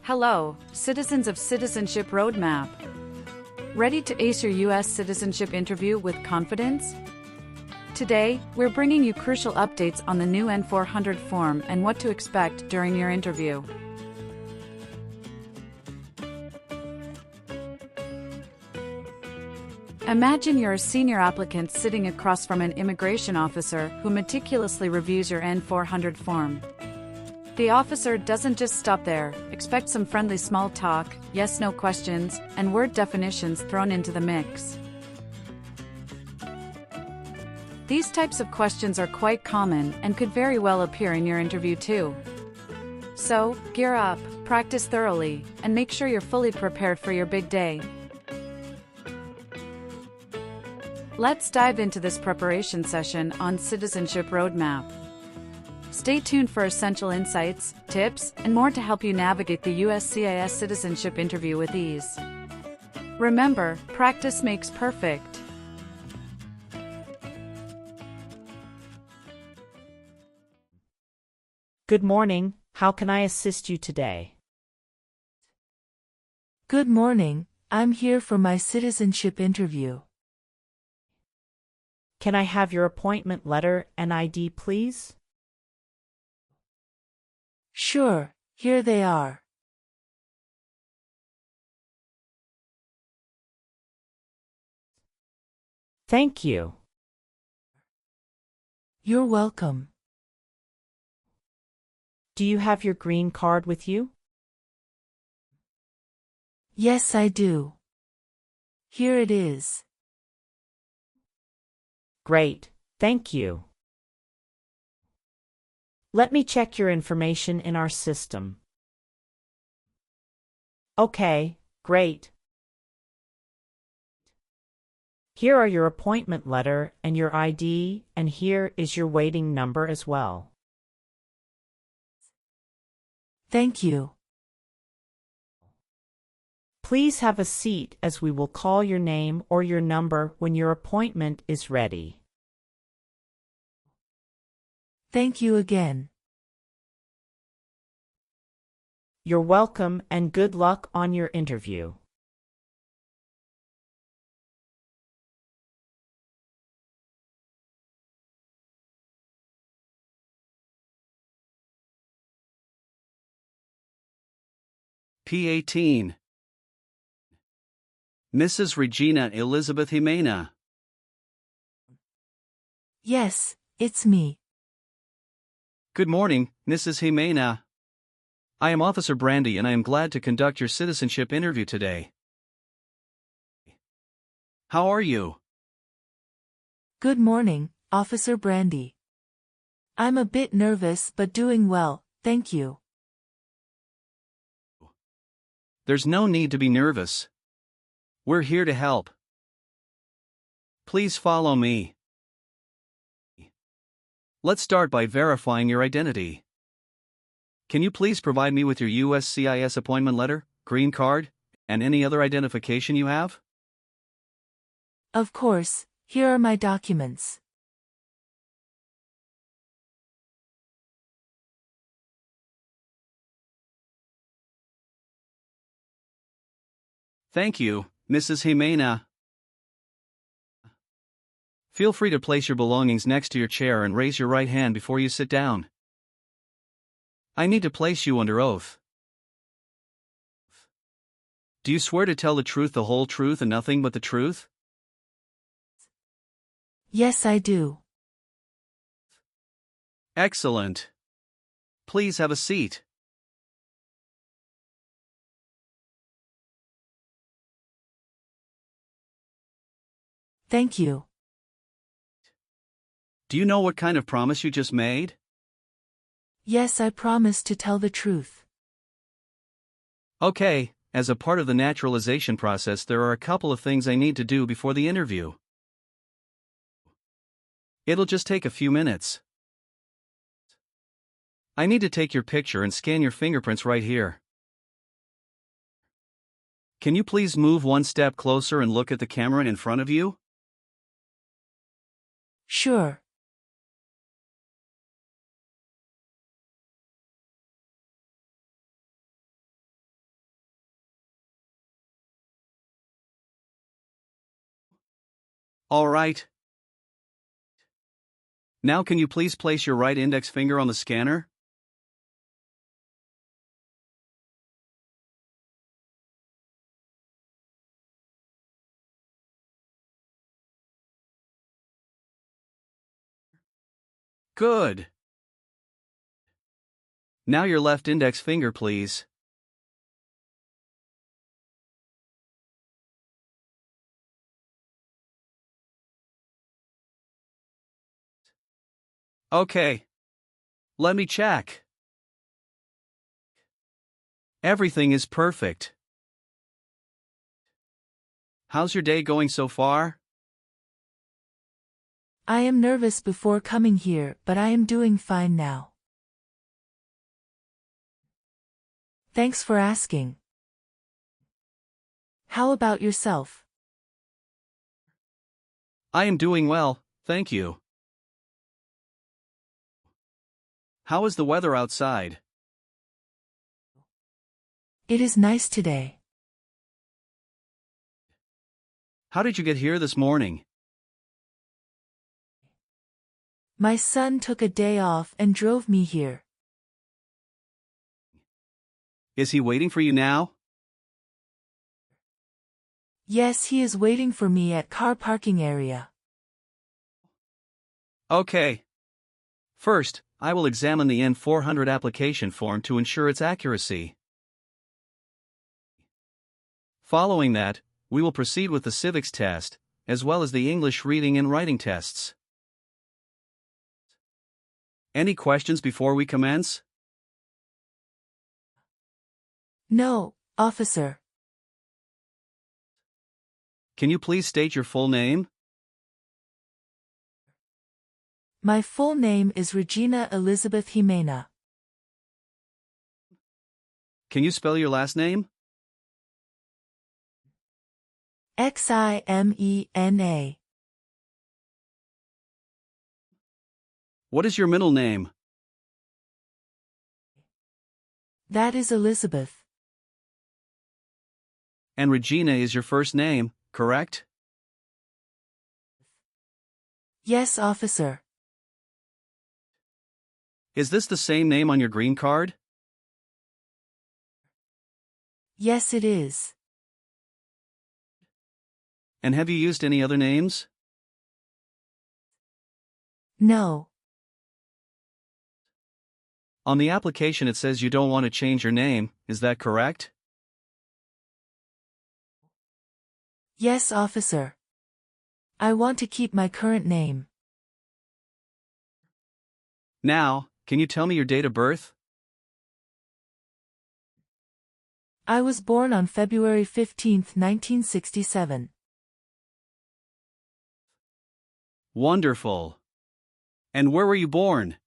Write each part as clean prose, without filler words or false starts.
Hello, citizens of Citizenship Roadmap. Ready to ace your U.S. citizenship interview with confidence? Today, we're bringing you crucial updates on the new N400 form and what to expect during your interview. Imagine you're a senior applicant sitting across from an immigration officer who meticulously reviews your N400 form. The officer doesn't just stop there. Expect some friendly small talk, yes-no questions, and word definitions thrown into the mix. These types of questions are quite common and could very well appear in your interview too. So, gear up, practice thoroughly, and make sure you're fully prepared for your big day. Let's dive into this preparation session on Citizenship Roadmap. Stay tuned for essential insights, tips, and more to help you navigate the USCIS citizenship interview with ease. Remember, practice makes perfect. Good morning. How can I assist you today? Good morning. I'm here for my citizenship interview. Can I have your appointment letter and ID, please? Sure, here they are. Thank you. You're welcome. Do you have your green card with you? Yes, I do. Here it is. Great, thank you. Let me check your information in our system. Okay, great. Here are your appointment letter and your ID, and here is your waiting number as well. Thank you. Please have a seat as we will call your name or your number when your appointment is ready. Thank you again. You're welcome and good luck on your interview. P18. Mrs. Regina Elizabeth Jimena. Yes, it's me. Good morning, Mrs. Jimena. I am Officer Brandy and I am glad to conduct your citizenship interview today. How are you? Good morning, Officer Brandy. I'm a bit nervous but doing well, thank you. There's no need to be nervous. We're here to help. Please follow me. Let's start by verifying your identity. Can you please provide me with your USCIS appointment letter, green card, and any other identification you have? Of course, here are my documents. Thank you, Mrs. Jimena. Feel free to place your belongings next to your chair and raise your right hand before you sit down. I need to place you under oath. Do you swear to tell the truth, the whole truth, and nothing but the truth? Yes, I do. Excellent. Please have a seat. Thank you. Do you know what kind of promise you just made? Yes, I promise to tell the truth. Okay, as a part of the naturalization process, there are a couple of things I need to do before the interview. It'll just take a few minutes. I need to take your picture and scan your fingerprints right here. Can you please move one step closer and look at the camera in front of you? Sure. All right. Now can you please place your right index finger on the scanner? Good. Now your left index finger, please. Okay. Let me check. Everything is perfect. How's your day going so far? I am nervous before coming here, but I am doing fine now. Thanks for asking. How about yourself? I am doing well, thank you. How is the weather outside? It is nice today. How did you get here this morning? My son took a day off and drove me here. Is he waiting for you now? Yes, he is waiting for me at car parking area. Okay. First, I will examine the N400 application form to ensure its accuracy. Following that, we will proceed with the civics test, as well as the English reading and writing tests. Any questions before we commence? No, officer. Can you please state your full name? My full name is Regina Elizabeth Jimena. Can you spell your last name? Ximena. What is your middle name? That is Elizabeth. And Regina is your first name, correct? Yes, officer. Is this the same name on your green card? Yes, it is. And have you used any other names? No. On the application it says you don't want to change your name, is that correct? Yes, officer. I want to keep my current name. Now, can you tell me your date of birth? I was born on February 15, 1967. Wonderful. And where were you born?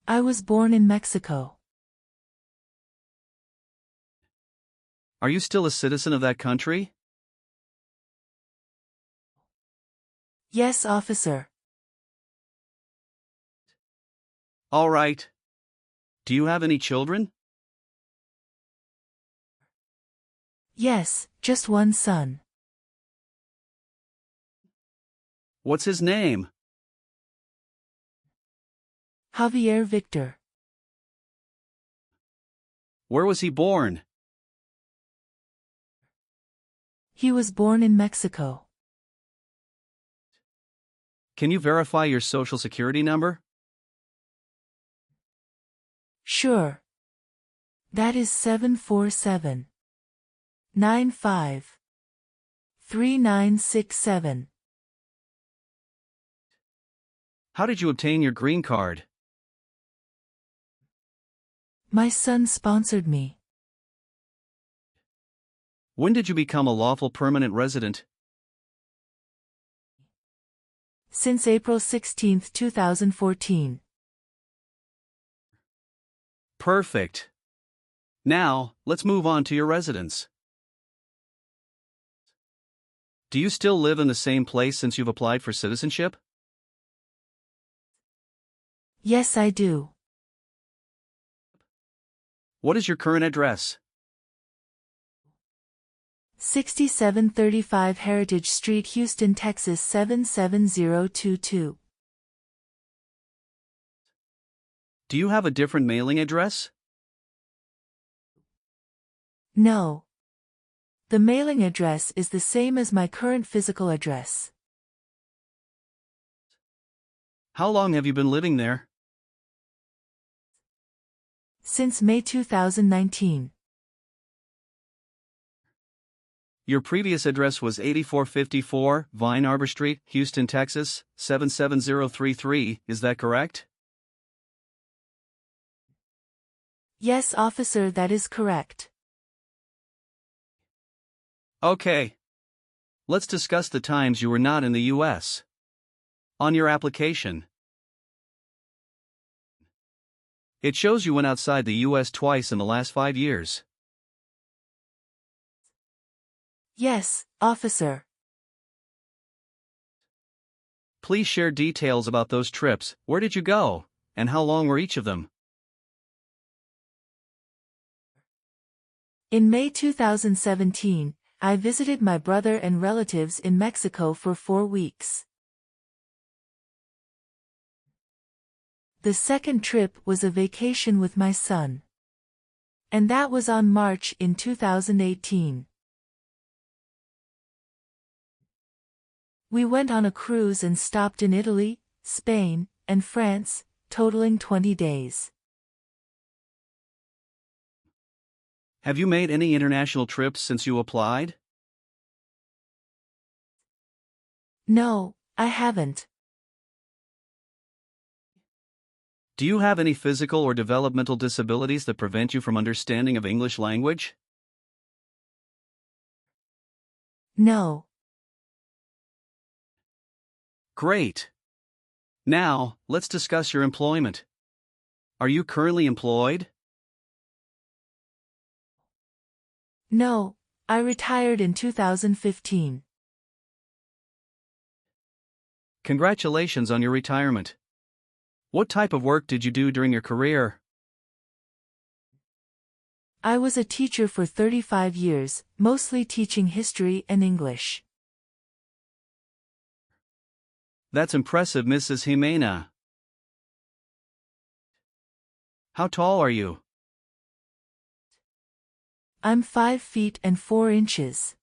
I was born in Mexico. Are you still a citizen of that country? Yes, officer. All right. Do you have any children? Yes, just one son. What's his name? Javier Victor. Where was he born? He was born in Mexico. Can you verify your social security number? Sure. That is 747-95-3967. How did you obtain your green card? My son sponsored me. When did you become a lawful permanent resident? Since April 16, 2014. Perfect. Now, let's move on to your residence. Do you still live in the same place since you've applied for citizenship? Yes, I do. What is your current address? 6735 Heritage Street, Houston, Texas 77022. Do you have a different mailing address? No. The mailing address is the same as my current physical address. How long have you been living there? Since May 2019. Your previous address was 8454 Vine Arbor Street, Houston, Texas, 77033, is that correct? Yes, officer, that is correct. Okay. Let's discuss the times you were not in the U.S. On your application, it shows you went outside the U.S. twice in the last 5 years. Yes, officer. Please share details about those trips. Where did you go, and how long were each of them? In May 2017, I visited my brother and relatives in Mexico for 4 weeks. The second trip was a vacation with my son. And that was on March in 2018. We went on a cruise and stopped in Italy, Spain, and France, totaling 20 days. Have you made any international trips since you applied? No, I haven't. Do you have any physical or developmental disabilities that prevent you from understanding of English language? No. Great. Now, let's discuss your employment. Are you currently employed? No, I retired in 2015. Congratulations on your retirement. What type of work did you do during your career? I was a teacher for 35 years, mostly teaching history and English. That's impressive, Mrs. Jimena. How tall are you? I'm 5 feet and 4 inches.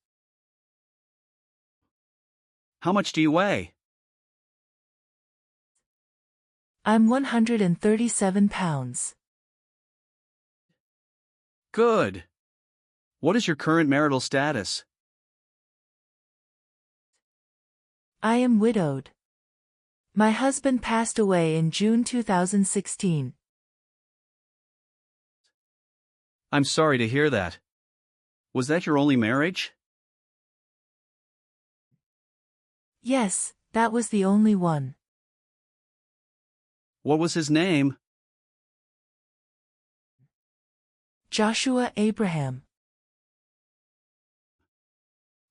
How much do you weigh? I'm 137 pounds. Good. What is your current marital status? I am widowed. My husband passed away in June 2016. I'm sorry to hear that. Was that your only marriage? Yes, that was the only one. What was his name? Joshua Abraham.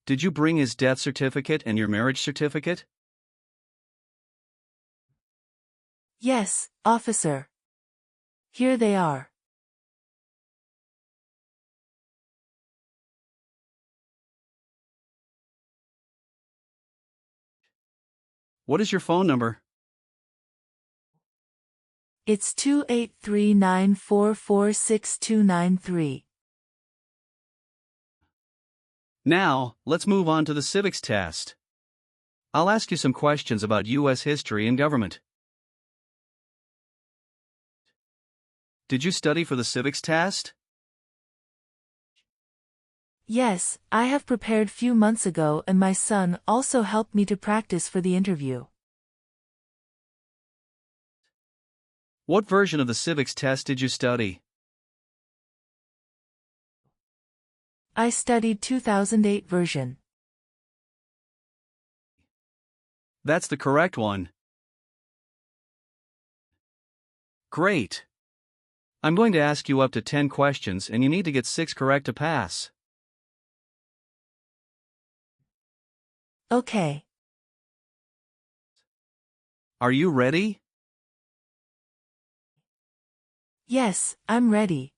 Did you bring his death certificate and your marriage certificate? Yes, officer. Here they are. What is your phone number? It's 283-944-6293. Now, let's move on to the civics test. I'll ask you some questions about U.S. history and government. Did you study for the civics test? Yes, I have prepared few months ago and my son also helped me to practice for the interview. What version of the civics test did you study? I studied 2008 version. That's the correct one. Great. I'm going to ask you up to 10 questions and you need to get 6 correct to pass. Okay. Are you ready? Yes, I'm ready.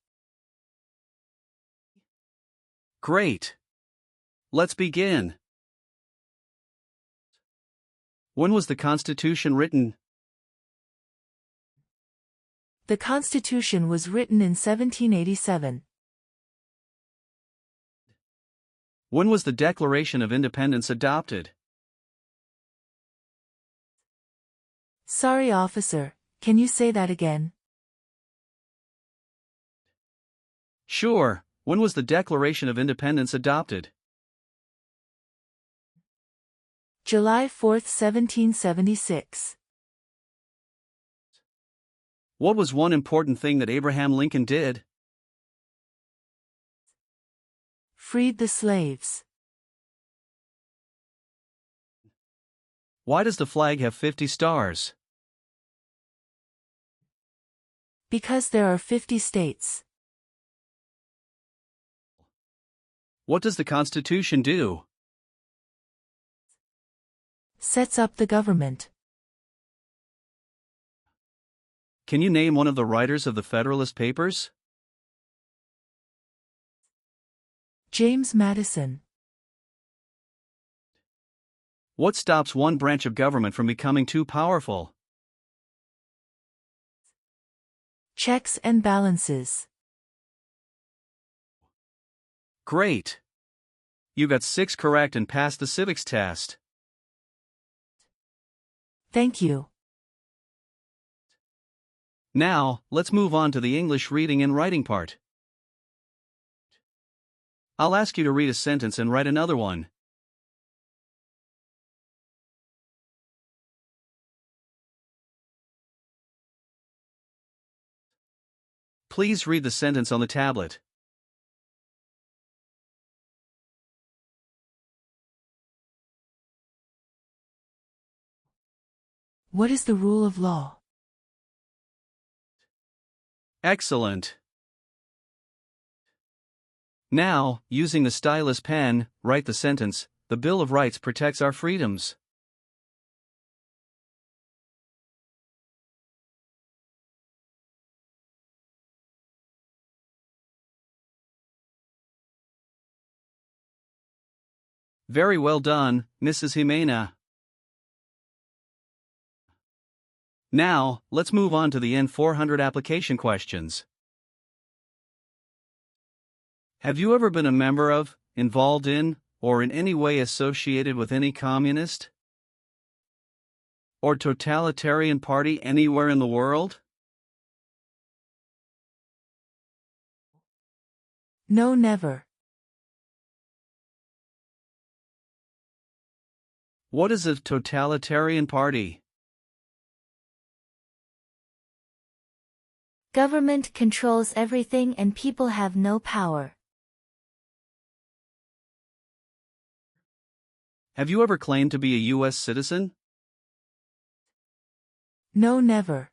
Great. let's begin. When was the Constitution written? The Constitution was written in 1787. When was the Declaration of Independence adopted? Sorry, officer, can you say that again? Sure, when was the Declaration of Independence adopted? July 4, 1776. What was one important thing that Abraham Lincoln did? Freed the slaves. Why does the flag have 50 stars? Because there are 50 states. What does the Constitution do? Sets up the government. Can you name one of the writers of the Federalist Papers? James Madison. What stops one branch of government from becoming too powerful? Checks and balances. Great! You got 6 correct and passed the civics test. Thank you. Now, let's move on to the English reading and writing part. I'll ask you to read a sentence and write another one. Please read the sentence on the tablet. What is the rule of law? Excellent. Now, using the stylus pen, write the sentence, "The Bill of Rights protects our freedoms." Very well done, Mrs. Jimena. Now, let's move on to the N400 application questions. Have you ever been a member of, involved in, or in any way associated with any communist or totalitarian party anywhere in the world? No, never. What is a totalitarian party? Government controls everything and people have no power. Have you ever claimed to be a U.S. citizen? No, never.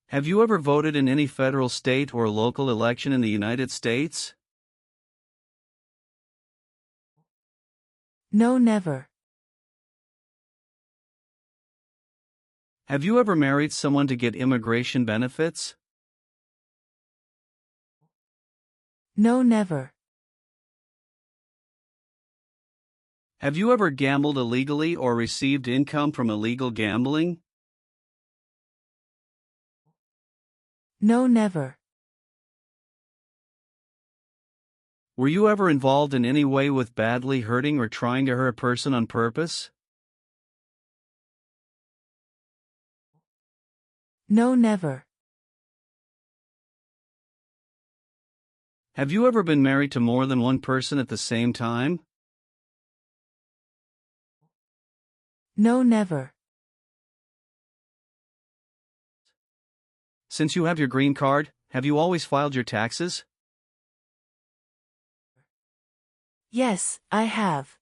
Have you ever voted in any federal, state, or local election in the United States? No, never. Have you ever married someone to get immigration benefits? No, never. Have you ever gambled illegally or received income from illegal gambling? No, never. Were you ever involved in any way with badly hurting or trying to hurt a person on purpose? No, never. Have you ever been married to more than one person at the same time? No, never. Since you have your green card, have you always filed your taxes? Yes, I have.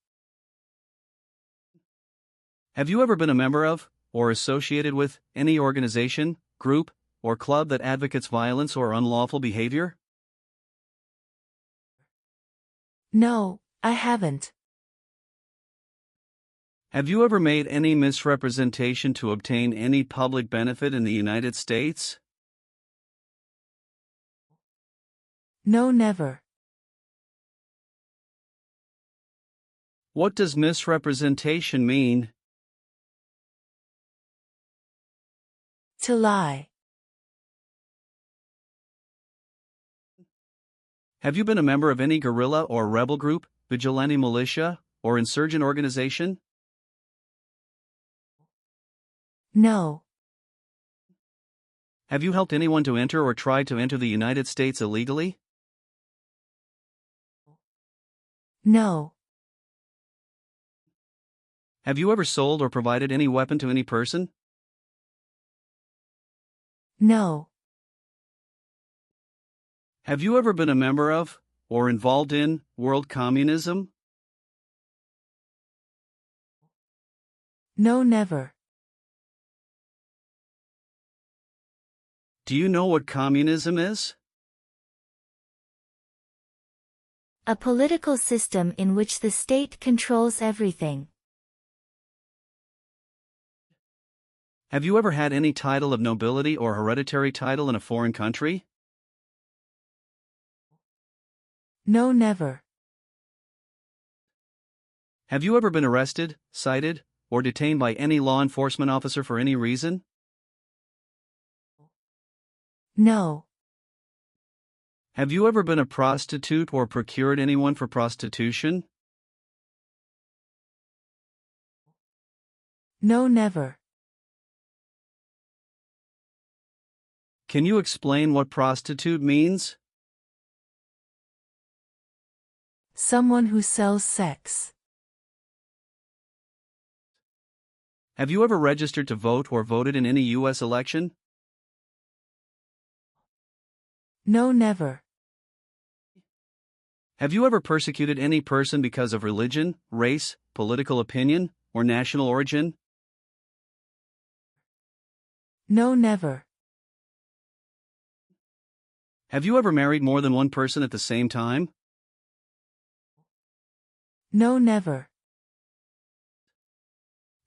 Have you ever been a member of, or associated with, any organization, group, or club that advocates violence or unlawful behavior? No, I haven't. Have you ever made any misrepresentation to obtain any public benefit in the United States? No, never. What does misrepresentation mean? To lie. Have you been a member of any guerrilla or rebel group, vigilante militia, or insurgent organization? No. Have you helped anyone to enter or tried to enter the United States illegally? No. Have you ever sold or provided any weapon to any person? No. Have you ever been a member of, or involved in, world communism? No, never. Do you know what communism is? A political system in which the state controls everything. Have you ever had any title of nobility or hereditary title in a foreign country? No, never. Have you ever been arrested, cited, or detained by any law enforcement officer for any reason? No. Have you ever been a prostitute or procured anyone for prostitution? No, never. Can you explain what prostitute means? Someone who sells sex. Have you ever registered to vote or voted in any U.S. election? No, never. Have you ever persecuted any person because of religion, race, political opinion, or national origin? No, never. Have you ever married more than one person at the same time? No, never.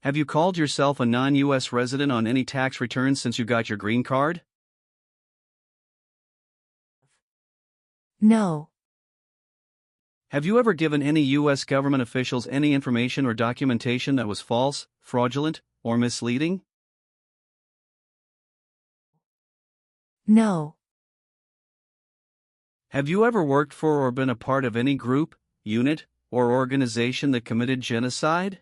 Have you called yourself a non-U.S. resident on any tax returns since you got your green card? No. Have you ever given any U.S. government officials any information or documentation that was false, fraudulent, or misleading? No. Have you ever worked for or been a part of any group, unit, or organization that committed genocide?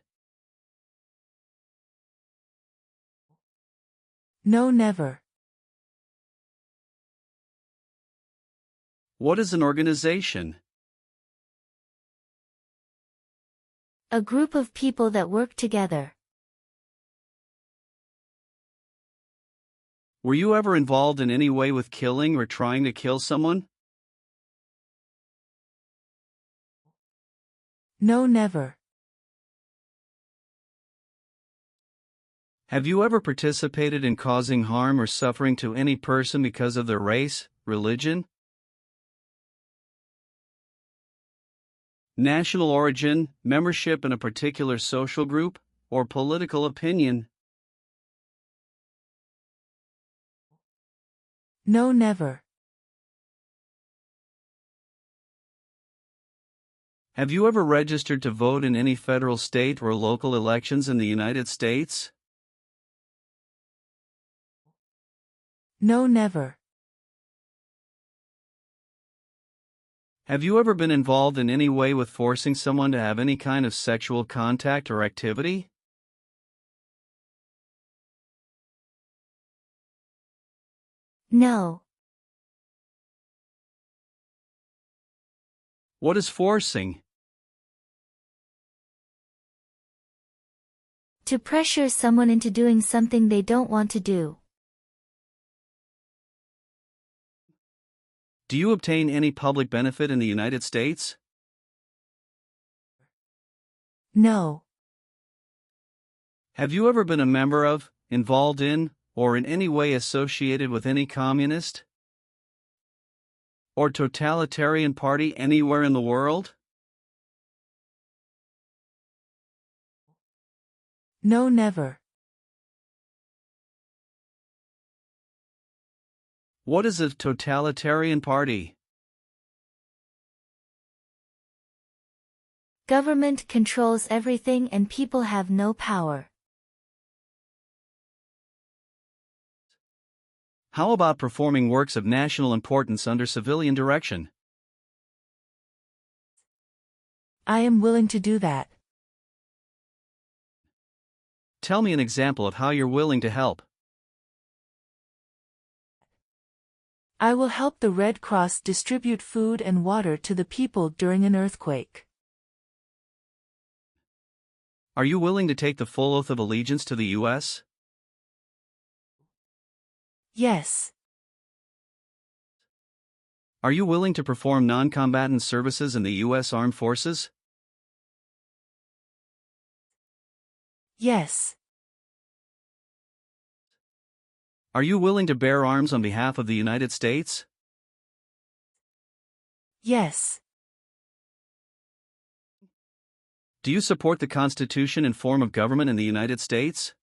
No, never. What is an organization? A group of people that work together. Were you ever involved in any way with killing or trying to kill someone? No, never. Have you ever participated in causing harm or suffering to any person because of their race, religion, national origin, membership in a particular social group, or political opinion? No, never. Have you ever registered to vote in any federal, state, or local elections in the United States? No, never. Have you ever been involved in any way with forcing someone to have any kind of sexual contact or activity? No. What is forcing? To pressure someone into doing something they don't want to do. Do you obtain any public benefit in the United States? No. Have you ever been a member of, involved in, or in any way associated with any communist or totalitarian party anywhere in the world? No, never. What is a totalitarian party? Government controls everything and people have no power. How about performing works of national importance under civilian direction? I am willing to do that. Tell me an example of how you're willing to help. I will help the Red Cross distribute food and water to the people during an earthquake. Are you willing to take the full oath of allegiance to the U.S.? Yes. Are you willing to perform non-combatant services in the U.S. Armed Forces? Yes. Are you willing to bear arms on behalf of the United States? Yes. Do you support the Constitution and form of government in the United States?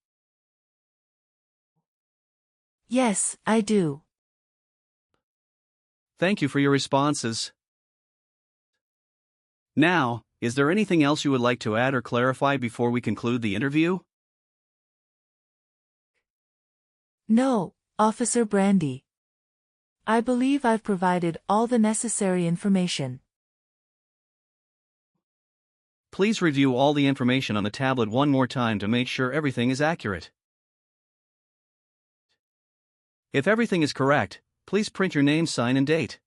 Yes, I do. Thank you for your responses. Now, is there anything else you would like to add or clarify before we conclude the interview? No, Officer Brandy. I believe I've provided all the necessary information. Please review all the information on the tablet one more time to make sure everything is accurate. If everything is correct, please print your name, sign, and date.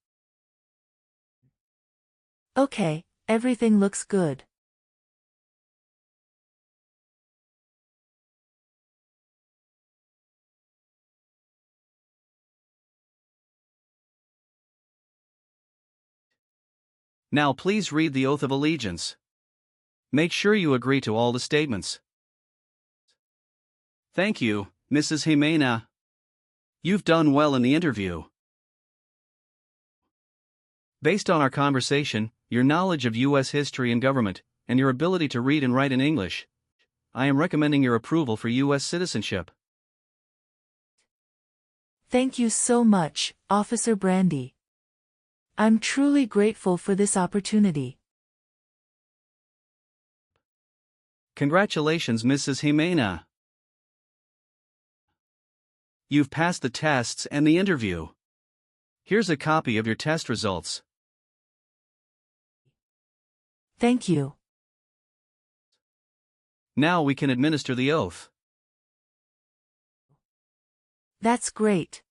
Okay, everything looks good. Now please read the Oath of Allegiance. Make sure you agree to all the statements. Thank you, Mrs. Jimena. You've done well in the interview. Based on our conversation, your knowledge of U.S. history and government, and your ability to read and write in English, I am recommending your approval for U.S. citizenship. Thank you so much, Officer Brandy. I'm truly grateful for this opportunity. Congratulations, Mrs. Jimena. You've passed the tests and the interview. Here's a copy of your test results. Thank you. Now we can administer the oath. That's great.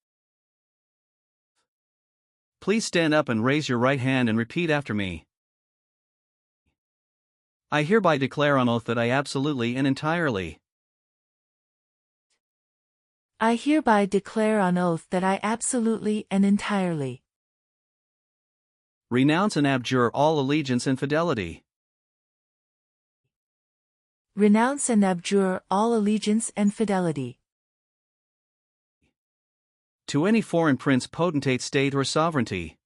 Please stand up and raise your right hand and repeat after me. I hereby declare on oath that I absolutely and entirely I hereby declare on oath that I absolutely and entirely renounce and abjure all allegiance and fidelity renounce and abjure all allegiance and fidelity to any foreign prince, potentate, state, or sovereignty,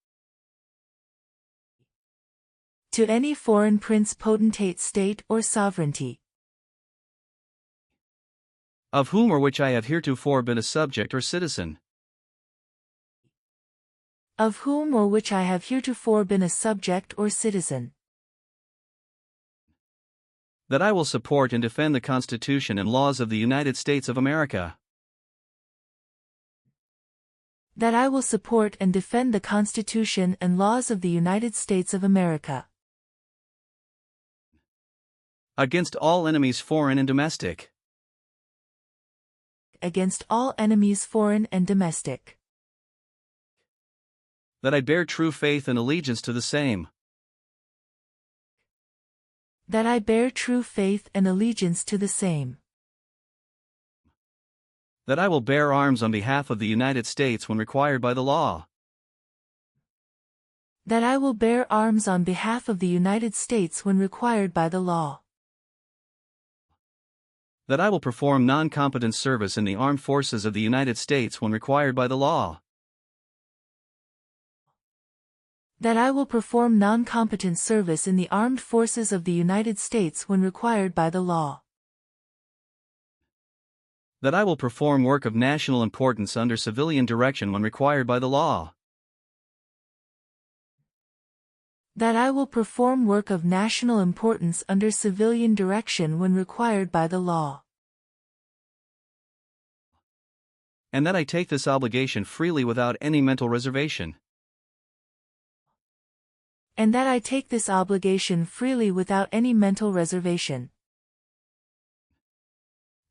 to any foreign prince, potentate, state, or sovereignty, of whom or which I have heretofore been a subject or citizen, of whom or which I have heretofore been a subject or citizen, that I will support and defend the Constitution and laws of the United States of America, that I will support and defend the Constitution and laws of the United States of America against all enemies, foreign and domestic, against all enemies, foreign and domestic, that I bear true faith and allegiance to the same, that I bear true faith and allegiance to the same, that I will bear arms on behalf of the United States when required by the law, that I will bear arms on behalf of the United States when required by the law, that I will perform non-combatant service in the armed forces of the United States when required by the law, that I will perform non-combatant service in the armed forces of the United States when required by the law, that I will perform work of national importance under civilian direction when required by the law, That I will perform work of national importance under civilian direction when required by the law. And that I take this obligation freely without any mental reservation. And that I take this obligation freely without any mental reservation.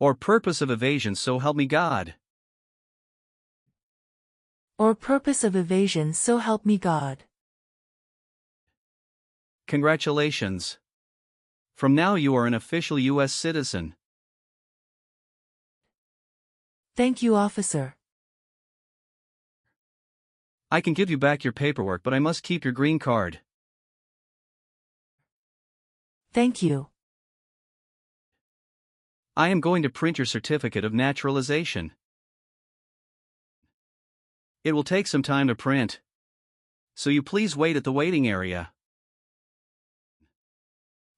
Or purpose of evasion, so help me God. Or purpose of evasion, so help me God. Congratulations. From now you are an official U.S. citizen. Thank you, officer. I can give you back your paperwork, but I must keep your green card. Thank you. I am going to print your certificate of naturalization. It will take some time to print, so you please wait at the waiting area.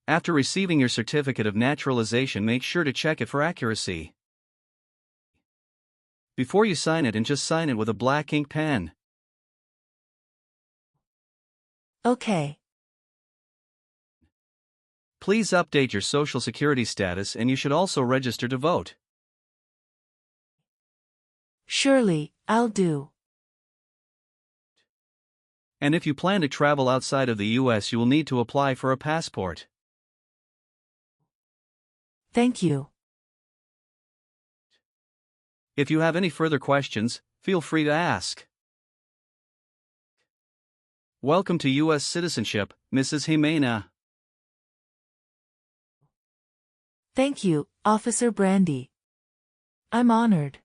After receiving your certificate of naturalization, make sure to check it for accuracy. Before you sign it, and just sign it with a black ink pen. Okay. Please update your social security status, and you should also register to vote. Surely, I'll do. And if you plan to travel outside of the U.S., you will need to apply for a passport. Thank you. If you have any further questions, feel free to ask. Welcome to U.S. citizenship, Mrs. Jimena. Thank you, Officer Brandy. I'm honored.